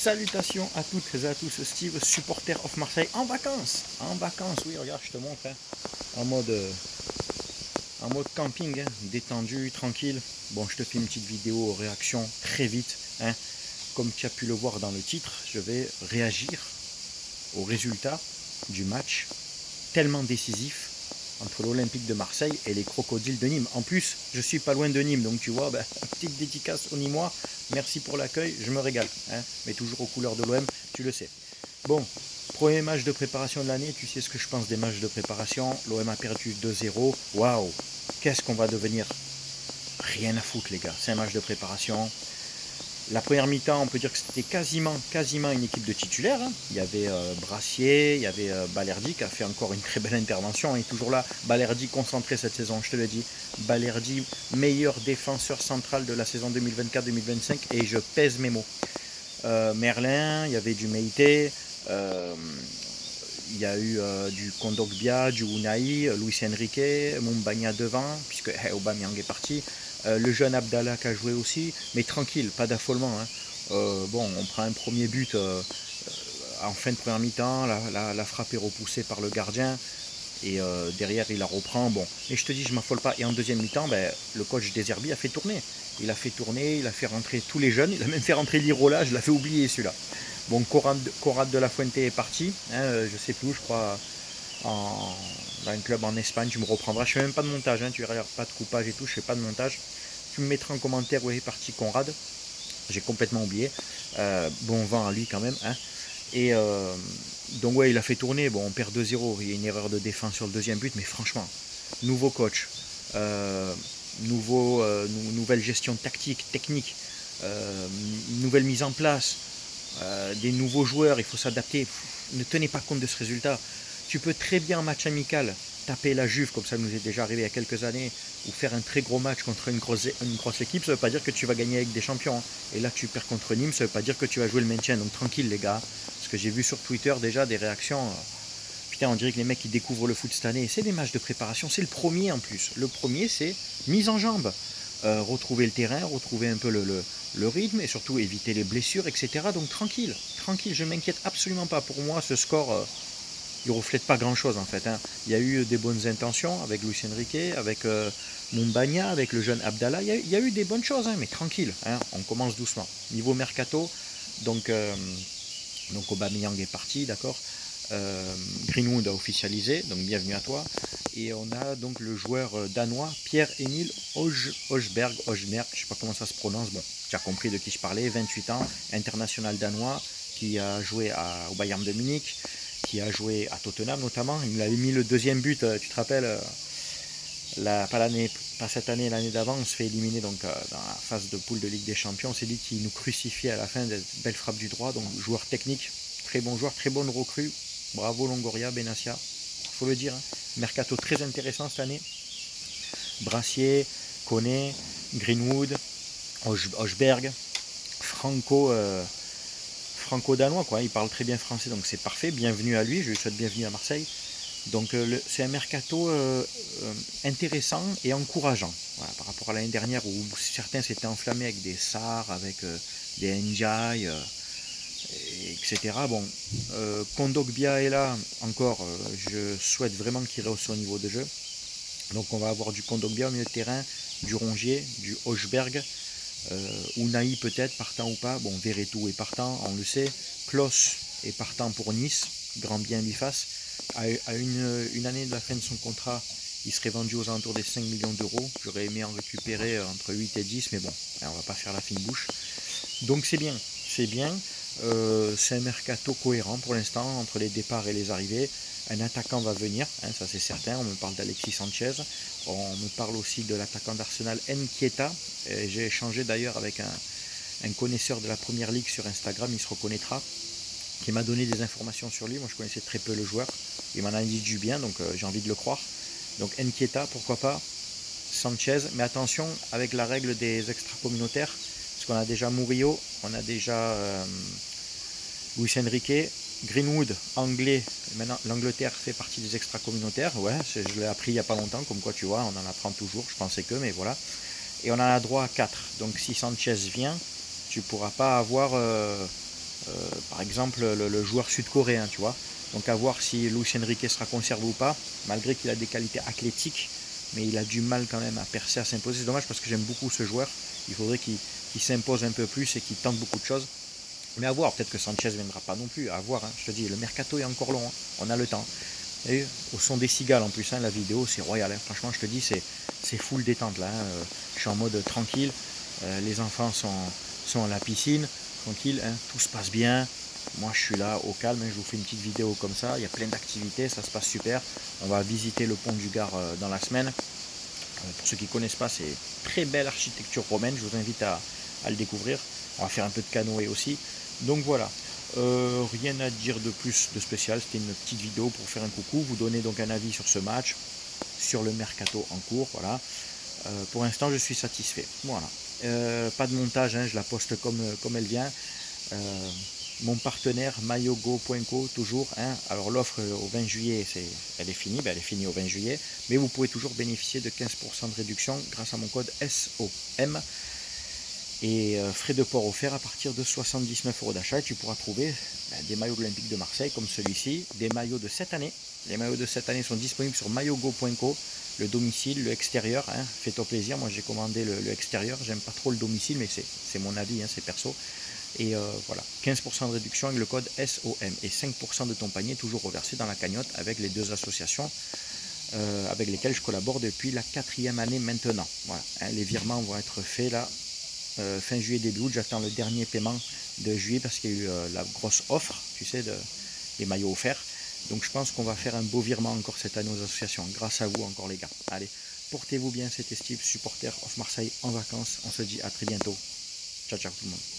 Salutations à toutes et à tous, Steve, supporter of Marseille, en vacances, oui, regarde, je te montre, hein, en mode, euh, en mode camping, hein, détendu, tranquille. Bon, je te fais une petite vidéo réaction très vite, hein. Comme tu as pu le voir dans le titre, je vais réagir au résultat du match tellement décisif entre l'Olympique de Marseille et les Crocodiles de Nîmes. En plus, je suis pas loin de Nîmes, donc tu vois, petite dédicace au Nîmois. Merci pour l'accueil, je me régale, hein, mais toujours aux couleurs de l'OM, tu le sais. Bon, premier match de préparation de l'année, tu sais ce que je pense des matchs de préparation. L'OM a perdu 2-0. Waouh, qu'est-ce qu'on va devenir? Rien à foutre, les gars, c'est un match de préparation. La première mi-temps, on peut dire que c'était quasiment une équipe de titulaires, hein. Il y avait Brassier, il y avait Balerdi qui a fait encore une très belle intervention. Il est toujours là. Balerdi concentré cette saison, je te le dis. Balerdi, meilleur défenseur central de la saison 2024-2025, et je pèse mes mots. Merlin, il y avait du Meïté, il y a eu du Kondogbia, du Unai, Luis Enrique, Mumbagna devant, puisque Aubameyang est parti. Le jeune Abdallah qui a joué aussi, mais tranquille, pas d'affolement, hein. Bon, on prend un premier but en fin de première mi-temps, la frappe est repoussée par le gardien, et derrière il la reprend. Bon, et je te dis, je m'affole pas. Et en deuxième mi-temps, le coach des Herbies a fait tourner. Il a fait tourner, il a fait rentrer tous les jeunes, il a même fait rentrer Lirola, je l'ai fait oublier celui-là. Bon, Conrad de la Fuente est parti, hein, je sais plus, je crois, dans un club en Espagne, tu me reprendras. Je fais même pas de montage, hein, tu verras, pas de coupage et tout, je fais pas de montage. Tu me mettras en commentaire où est parti Conrad, j'ai complètement oublié. Bon vent à lui quand même, hein. Et donc ouais, il a fait tourner, bon, on perd 2-0, il y a une erreur de défense sur le deuxième but, mais franchement, nouveau coach, nouvelle gestion tactique, technique, nouvelle mise en place, des nouveaux joueurs, il faut s'adapter. Ne tenez pas compte de ce résultat. Tu peux très bien en match amical taper la Juve, comme ça nous est déjà arrivé il y a quelques années, ou faire un très gros match contre une grosse équipe. Ça ne veut pas dire que tu vas gagner avec des champions, hein. Et là tu perds contre Nîmes, ça ne veut pas dire que tu vas jouer le maintien. Donc tranquille les gars, parce que j'ai vu sur Twitter déjà des réactions. Putain, on dirait que les mecs qui découvrent le foot cette année, c'est des matchs de préparation, c'est le premier en plus. Le premier, c'est mise en jambe, retrouver le terrain, retrouver un peu le rythme, et surtout éviter les blessures, etc. Donc tranquille, je ne m'inquiète absolument pas. Pour moi, ce score, il ne reflète pas grand-chose en fait, hein. Il y a eu des bonnes intentions avec Luis Enrique, avec Mumbagna, avec le jeune Abdallah. Il y a eu des bonnes choses, hein, mais tranquille, hein, on commence doucement. Niveau mercato, donc Aubameyang est parti, d'accord. Greenwood a officialisé, donc bienvenue à toi. Et on a donc le joueur danois Pierre-Emile Højbjerg, je ne sais pas comment ça se prononce, bon, tu as compris de qui je parlais, 28 ans, international danois, qui a joué au Bayern de Munich, qui a joué à Tottenham notamment. Il avait mis le deuxième but, tu te rappelles, pas cette année, l'année d'avant, on se fait éliminer donc, dans la phase de poule de Ligue des Champions. C'est lui qui nous crucifiait à la fin, de belle frappe du droit, donc joueur technique, très bon joueur, très bonne recrue. Bravo Longoria, Benassia, faut le dire, hein. Mercato très intéressant cette année. Brassier, Koné, Greenwood, Højbjerg, franco-danois, quoi. Il parle très bien français, donc c'est parfait. Bienvenue à lui, je lui souhaite bienvenue à Marseille. Donc c'est un mercato intéressant et encourageant, voilà, par rapport à l'année dernière où certains s'étaient enflammés avec des Sarr, avec des Ndiaye, etc. Bon, Kondogbia est là encore, je souhaite vraiment qu'il rehausse son niveau de jeu. Donc on va avoir du Kondogbia au milieu de terrain, du Rongier, du Højbjerg, Unai peut-être, partant ou pas. Bon, Verretou est partant, on le sait. Klos est partant pour Nice, grand bien lui fasse. À une année de la fin de son contrat, il serait vendu aux alentours des 5 millions d'euros. J'aurais aimé en récupérer entre 8 et 10, mais bon, on va pas faire la fine bouche. Donc c'est bien, c'est bien. C'est un mercato cohérent pour l'instant entre les départs et les arrivées. Un attaquant va venir, hein, ça c'est certain. On me parle d'Alexis Sanchez, on me parle aussi de l'attaquant d'Arsenal Nkieta. J'ai échangé d'ailleurs avec un connaisseur de la première ligue sur Instagram, il se reconnaîtra, qui m'a donné des informations sur lui. Moi je connaissais très peu le joueur, il m'en a dit du bien, donc j'ai envie de le croire. Donc Nkieta, pourquoi pas, Sanchez, mais attention avec la règle des extra-communautaires, parce qu'on a déjà Murillo, on a déjà Luis Enrique, Greenwood, anglais. Maintenant l'Angleterre fait partie des extra-communautaires, ouais, je l'ai appris il n'y a pas longtemps, comme quoi tu vois, on en apprend toujours, je pensais que, mais voilà. Et on en a droit à 4, donc si Sanchez vient, tu ne pourras pas avoir Par exemple, le joueur sud-coréen, tu vois. Donc à voir si Luis Enrique sera conservé ou pas, malgré qu'il a des qualités athlétiques, mais il a du mal quand même à percer, à s'imposer. C'est dommage parce que j'aime beaucoup ce joueur. Il faudrait qu'il s'impose un peu plus et qu'il tente beaucoup de choses. Mais à voir, peut-être que Sanchez ne viendra pas non plus. À voir, hein. Je te dis, le mercato est encore long, hein. On a le temps. Et au son des cigales en plus, hein, la vidéo c'est royal, hein. Franchement je te dis c'est full détente là, hein. Je suis en mode tranquille, les enfants sont à la piscine, tranquille, hein. Tout se passe bien, moi je suis là au calme, hein. Je vous fais une petite vidéo comme ça, il y a plein d'activités, ça se passe super, on va visiter le pont du Gard dans la semaine. Pour ceux qui ne connaissent pas, c'est très belle architecture romaine, je vous invite à le découvrir, on va faire un peu de canoë aussi, donc voilà. Rien à dire de plus de spécial, c'était une petite vidéo pour faire un coucou, vous donner donc un avis sur ce match, sur le mercato en cours, voilà. Pour l'instant je suis satisfait, voilà. Pas de montage, hein, je la poste comme elle vient. Mon partenaire mayogo.co toujours, hein. Alors l'offre au 20 juillet elle est finie, elle est finie au 20 juillet, mais vous pouvez toujours bénéficier de 15% de réduction grâce à mon code SOM. Et frais de port offerts à partir de 79 € d'achat. Et tu pourras trouver des maillots de l'Olympique de Marseille comme celui-ci, des maillots de cette année. Les maillots de cette année sont disponibles sur mayogo.co, le domicile, le extérieur, hein. Fais-toi plaisir, moi j'ai commandé le extérieur, j'aime pas trop le domicile, mais c'est mon avis, hein, c'est perso. Et voilà, 15% de réduction avec le code SOM et 5% de ton panier toujours reversé dans la cagnotte avec les deux associations avec lesquelles je collabore depuis la 4e année maintenant. Voilà, hein, les virements vont être faits là fin juillet, début août. J'attends le dernier paiement de juillet parce qu'il y a eu la grosse offre, tu sais, des maillots offerts. Donc je pense qu'on va faire un beau virement encore cette année aux associations. Grâce à vous encore les gars. Allez, portez-vous bien, c'était Steve, supporter of Marseille en vacances. On se dit à très bientôt. Ciao ciao tout le monde.